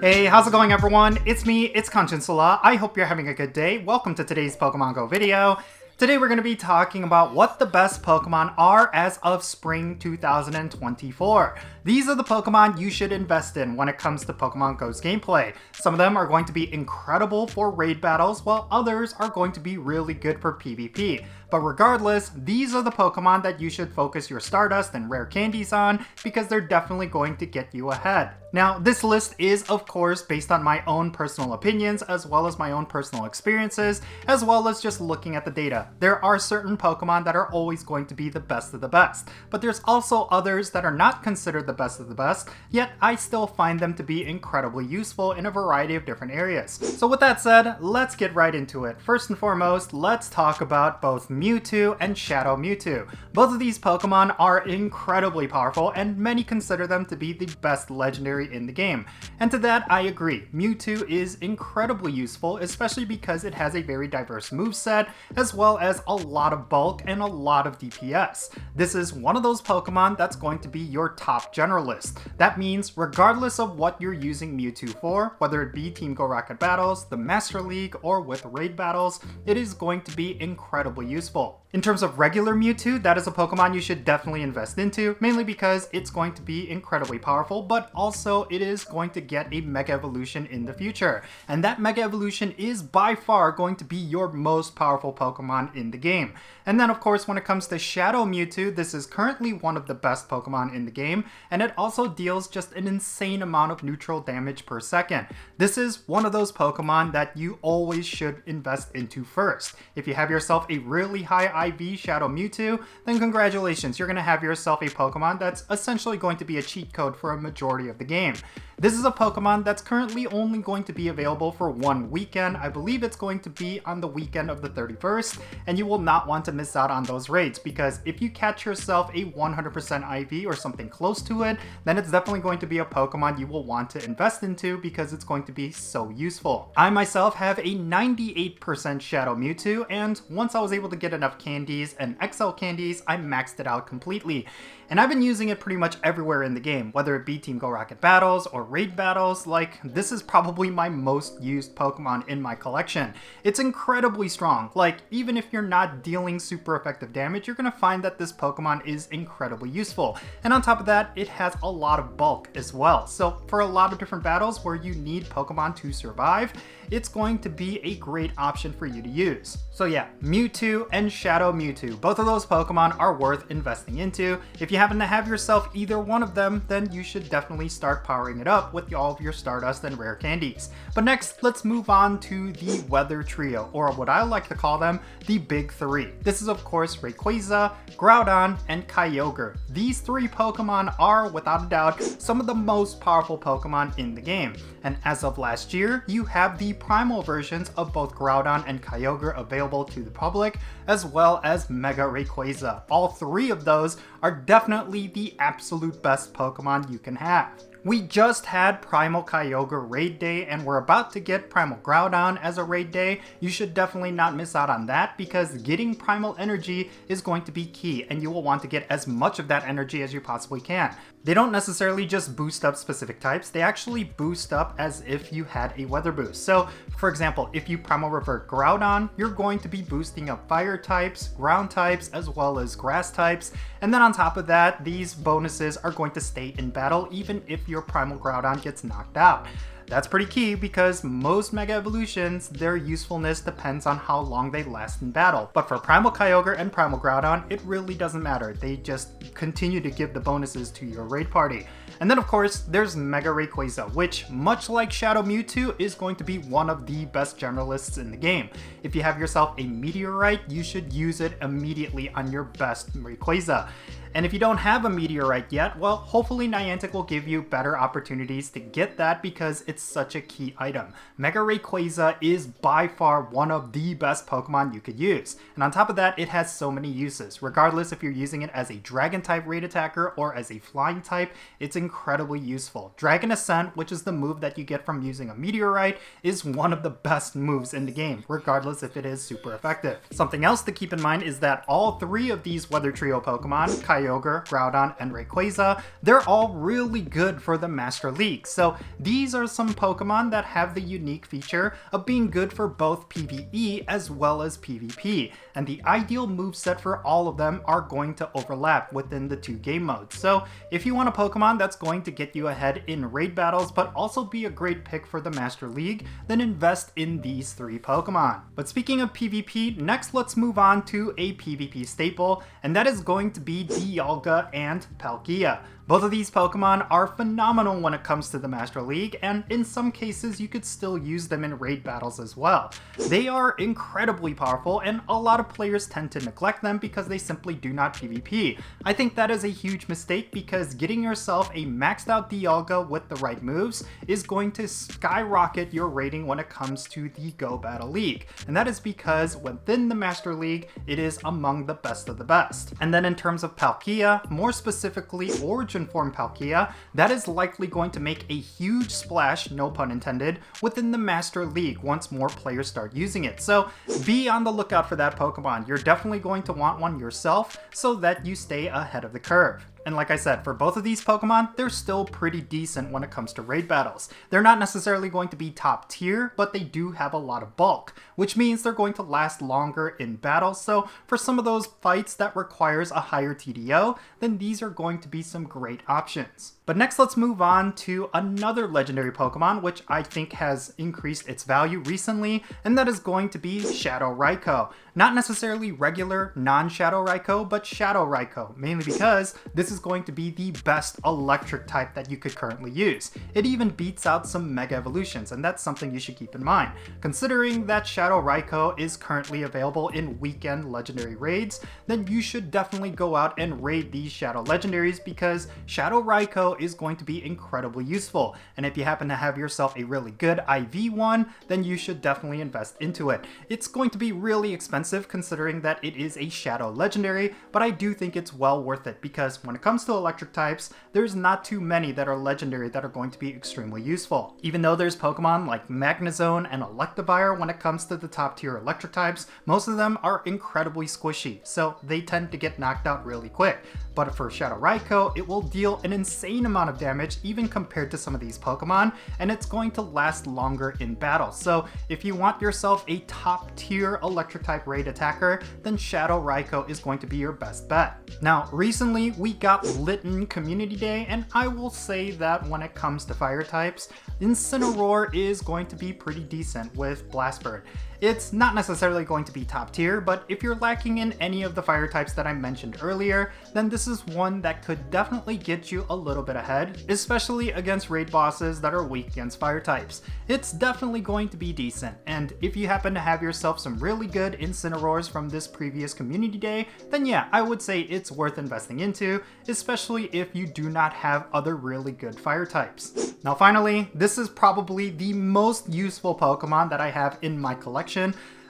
Hey, how's it going everyone? It's me, it's Jinsula. I hope you're having a good day. Welcome to today's Pokemon Go video. Today we're going to be talking about what the best Pokemon are as of spring 2024. These are the Pokemon you should invest in when it comes to Pokemon Go's gameplay. Some of them are going to be incredible for raid battles, while others are going to be really good for PvP. But regardless, these are the Pokemon that you should focus your Stardust and Rare Candies on because they're definitely going to get you ahead. Now, this list is of course based on my own personal opinions as well as my own personal experiences, as well as just looking at the data. There are certain Pokemon that are always going to be the best of the best, but there's also others that are not considered the best of the best, yet I still find them to be incredibly useful in a variety of different areas. So with that said, let's get right into it. First and foremost, let's talk about both Mewtwo and Shadow Mewtwo. Both of these Pokemon are incredibly powerful, and many consider them to be the best legendary in the game. And to that, I agree. Mewtwo is incredibly useful, especially because it has a very diverse moveset, as well as a lot of bulk and a lot of DPS. This is one of those Pokemon that's going to be your top generalist. That means regardless of what you're using Mewtwo for, whether it be Team Go Rocket battles, the Master League, or with raid battles, it is going to be incredibly useful. In terms of regular Mewtwo, that is a Pokemon you should definitely invest into, mainly because it's going to be incredibly powerful, but also it is going to get a Mega Evolution in the future. And that Mega Evolution is by far going to be your most powerful Pokemon in the game. And then of course when it comes to Shadow Mewtwo, this is currently one of the best Pokemon in the game, and it also deals just an insane amount of neutral damage per second. This is one of those Pokemon that you always should invest into first. If you have yourself a really high IV Shadow Mewtwo, then congratulations, you're going to have yourself a Pokemon that's essentially going to be a cheat code for a majority of the game. This is a Pokemon that's currently only going to be available for one weekend. I believe it's going to be on the weekend of the 31st, and you will not want to miss out on those raids, because if you catch yourself a 100% IV or something close to it, then it's definitely going to be a Pokemon you will want to invest into because it's going to be so useful. I myself have a 98% Shadow Mewtwo, and once I was able to get enough candies and XL candies, I maxed it out completely. And I've been using it pretty much everywhere in the game, whether it be Team Go Rocket battles or raid battles. Like, this is probably my most used Pokemon in my collection. It's incredibly strong. Like, even if you're not dealing super effective damage, you're gonna find that this Pokemon is incredibly useful. And on top of that, it has a lot of bulk as well. So for a lot of different battles where you need Pokemon to survive, it's going to be a great option for you to use. So yeah, Mewtwo and Shadow Mewtwo, both of those Pokemon are worth investing into. If you happen to have yourself either one of them, then you should definitely start powering it up with all of your Stardust and Rare Candies. But next, let's move on to the Weather Trio, or what I like to call them, the Big Three. This is of course Rayquaza, Groudon, and Kyogre. These three Pokemon are, without a doubt, some of the most powerful Pokemon in the game. And as of last year, you have the primal versions of both Groudon and Kyogre available to the public, as well as Mega Rayquaza. All three of those are definitely the absolute best Pokemon you can have. We just had Primal Kyogre Raid Day, and we're about to get Primal Groudon as a Raid Day. You should definitely not miss out on that, because getting Primal Energy is going to be key, and you will want to get as much of that energy as you possibly can. They don't necessarily just boost up specific types, they actually boost up as if you had a weather boost. So, for example, if you Primal Revert Groudon, you're going to be boosting up fire types, ground types, as well as grass types. And then on top of that, these bonuses are going to stay in battle even if your Primal Groudon gets knocked out. That's pretty key because most Mega Evolutions, their usefulness depends on how long they last in battle. But for Primal Kyogre and Primal Groudon, it really doesn't matter. They just continue to give the bonuses to your raid party. And then of course, there's Mega Rayquaza, which, much like Shadow Mewtwo, is going to be one of the best generalists in the game. If you have yourself a Meteorite, you should use it immediately on your best Rayquaza. And if you don't have a Meteorite yet, well, hopefully Niantic will give you better opportunities to get that because it's such a key item. Mega Rayquaza is by far one of the best Pokemon you could use. And on top of that, it has so many uses. Regardless if you're using it as a Dragon type raid attacker or as a flying type, it's incredibly useful. Dragon Ascent, which is the move that you get from using a Meteorite, is one of the best moves in the game, regardless if it is super effective. Something else to keep in mind is that all three of these Weather Trio Pokemon, Kyogre, Groudon, and Rayquaza, they're all really good for the Master League. So these are some Pokemon that have the unique feature of being good for both PvE as well as PvP, and the ideal moveset for all of them are going to overlap within the two game modes. So if you want a Pokemon that's going to get you ahead in raid battles but also be a great pick for the Master League, then invest in these three Pokemon. But speaking of PvP, next let's move on to a PvP staple, and that is going to be Dialga and Palkia. Both of these Pokemon are phenomenal when it comes to the Master League, and in some cases you could still use them in raid battles as well. They are incredibly powerful, and a lot of players tend to neglect them because they simply do not PvP. I think that is a huge mistake because getting yourself a maxed out Dialga with the right moves is going to skyrocket your rating when it comes to the Go Battle League. And that is because within the Master League, it is among the best of the best. And then in terms of Palkia, more specifically Origin Form Palkia, that is likely going to make a huge splash, no pun intended, within the Master League once more players start using it. So be on the lookout for that Pokemon. You're definitely going to want one yourself so that you stay ahead of the curve. And like I said, for both of these Pokemon, they're still pretty decent when it comes to raid battles. They're not necessarily going to be top tier, but they do have a lot of bulk, which means they're going to last longer in battle. So for some of those fights that requires a higher TDO, then these are going to be some great options. But next, let's move on to another legendary Pokemon, which I think has increased its value recently, and that is going to be Shadow Raikou. Not necessarily regular non-Shadow Raikou, but Shadow Raikou, mainly because this is going to be the best electric type that you could currently use. It even beats out some Mega Evolutions, and that's something you should keep in mind. Considering that Shadow Raikou is currently available in weekend legendary raids, then you should definitely go out and raid these Shadow Legendaries because Shadow Raikou is going to be incredibly useful. And if you happen to have yourself a really good IV one, then you should definitely invest into it. It's going to be really expensive considering that it is a Shadow Legendary, but I do think it's well worth it because when it comes to electric types, there's not too many that are legendary that are going to be extremely useful. Even though there's Pokemon like Magnezone and Electivire when it comes to the top tier electric types, most of them are incredibly squishy, so they tend to get knocked out really quick. But for Shadow Raikou, it will deal an insane amount of damage even compared to some of these Pokemon, and it's going to last longer in battle. So if you want yourself a top tier electric type raid attacker, then Shadow Raikou is going to be your best bet. Now, recently we got Litten Community Day, and I will say that when it comes to fire types, Incineroar is going to be pretty decent with Blastbird. It's not necessarily going to be top tier, but if you're lacking in any of the fire types that I mentioned earlier, then this is one that could definitely get you a little bit ahead, especially against raid bosses that are weak against fire types. It's definitely going to be decent, and if you happen to have yourself some really good Incineroars from this previous community day, then yeah, I would say it's worth investing into, especially if you do not have other really good fire types. Now finally, this is probably the most useful Pokemon that I have in my collection,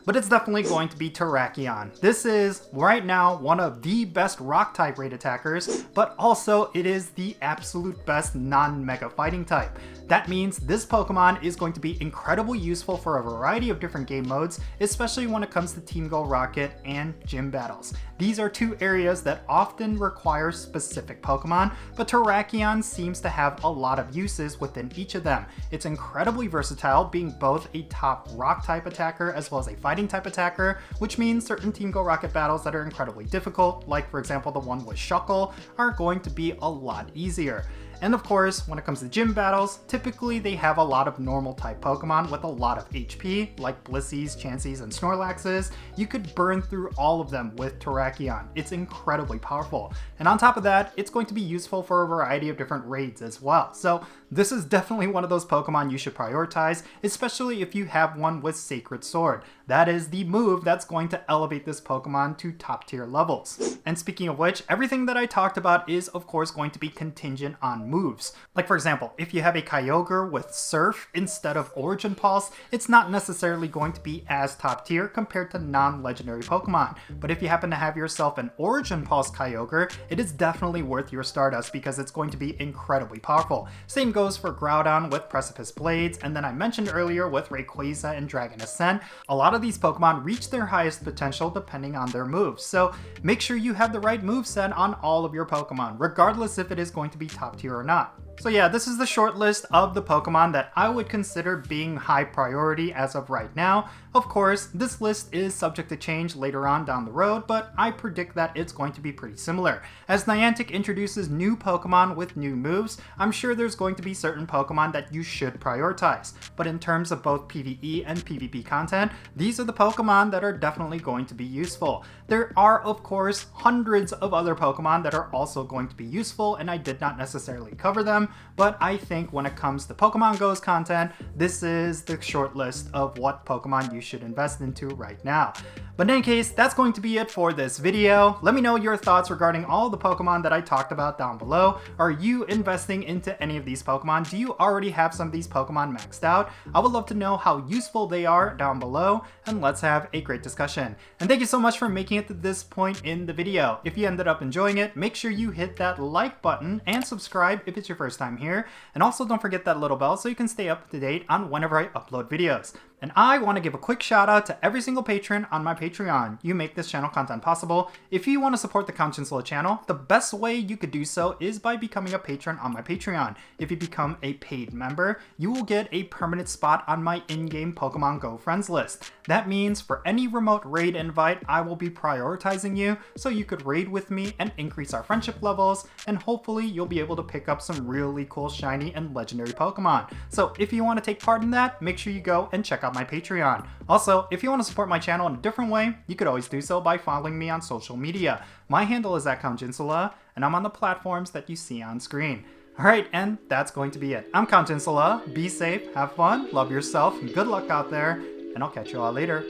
but it's definitely going to be Terrakion. This is, right now, one of the best rock-type raid attackers, but also it is the absolute best non-mega fighting type. That means this Pokemon is going to be incredibly useful for a variety of different game modes, especially when it comes to Team Go Rocket and gym battles. These are two areas that often require specific Pokemon, but Terrakion seems to have a lot of uses within each of them. It's incredibly versatile, being both a top rock-type attacker as well as a fighting type attacker, which means certain Team Go Rocket battles that are incredibly difficult, like for example the one with Shuckle, are going to be a lot easier. And of course, when it comes to gym battles, typically they have a lot of normal type Pokemon with a lot of HP, like Blissies, Chanseys, and Snorlaxes. You could burn through all of them with Terrakion. It's incredibly powerful. And on top of that, it's going to be useful for a variety of different raids as well. So this is definitely one of those Pokemon you should prioritize, especially if you have one with Sacred Sword. That is the move that's going to elevate this Pokemon to top tier levels. And speaking of which, everything that I talked about is of course going to be contingent on moves. Like for example, if you have a Kyogre with Surf instead of Origin Pulse, it's not necessarily going to be as top tier compared to non-legendary Pokemon. But if you happen to have yourself an Origin Pulse Kyogre, it is definitely worth your Stardust because it's going to be incredibly powerful. Same goes for Groudon with Precipice Blades, and then I mentioned earlier with Rayquaza and Dragon Ascent, a lot lot of these Pokemon reach their highest potential depending on their moves, so make sure you have the right moveset on all of your Pokemon, regardless if it is going to be top tier or not. So yeah, this is the short list of the Pokemon that I would consider being high priority as of right now. Of course, this list is subject to change later on down the road, but I predict that it's going to be pretty similar. As Niantic introduces new Pokemon with new moves, I'm sure there's going to be certain Pokemon that you should prioritize. But in terms of both PvE and PvP content, these are the Pokemon that are definitely going to be useful. There are, of course, hundreds of other Pokemon that are also going to be useful, and I did not necessarily cover them, but I think when it comes to Pokemon GO's content, this is the short list of what Pokemon you should invest into right now. But in any case, that's going to be it for this video. Let me know your thoughts regarding all the Pokemon that I talked about down below. Are you investing into any of these Pokemon? Do you already have some of these Pokemon maxed out? I would love to know how useful they are down below, and let's have a great discussion. And thank you so much for making it to this point in the video. If you ended up enjoying it, make sure you hit that like button and subscribe if it's your first time here. And also don't forget that little bell so you can stay up to date on whenever I upload videos. And I want to give a quick shout out to every single patron on my Patreon. You make this channel content possible. If you want to support the Jinsula channel, the best way you could do so is by becoming a patron on my Patreon. If you become a paid member, you will get a permanent spot on my in-game Pokemon GO friends list. That means for any remote raid invite, I will be prioritizing you so you could raid with me and increase our friendship levels, and hopefully you'll be able to pick up some really cool shiny and legendary Pokemon. So if you want to take part in that, make sure you go and check out my Patreon. Also, if you want to support my channel in a different way, you could always do so by following me on social media. My handle is @Jinsula, and I'm on the platforms that you see on screen. Alright, and that's going to be it. I'm Jinsula. Be safe, have fun, love yourself, and good luck out there, and I'll catch you all later.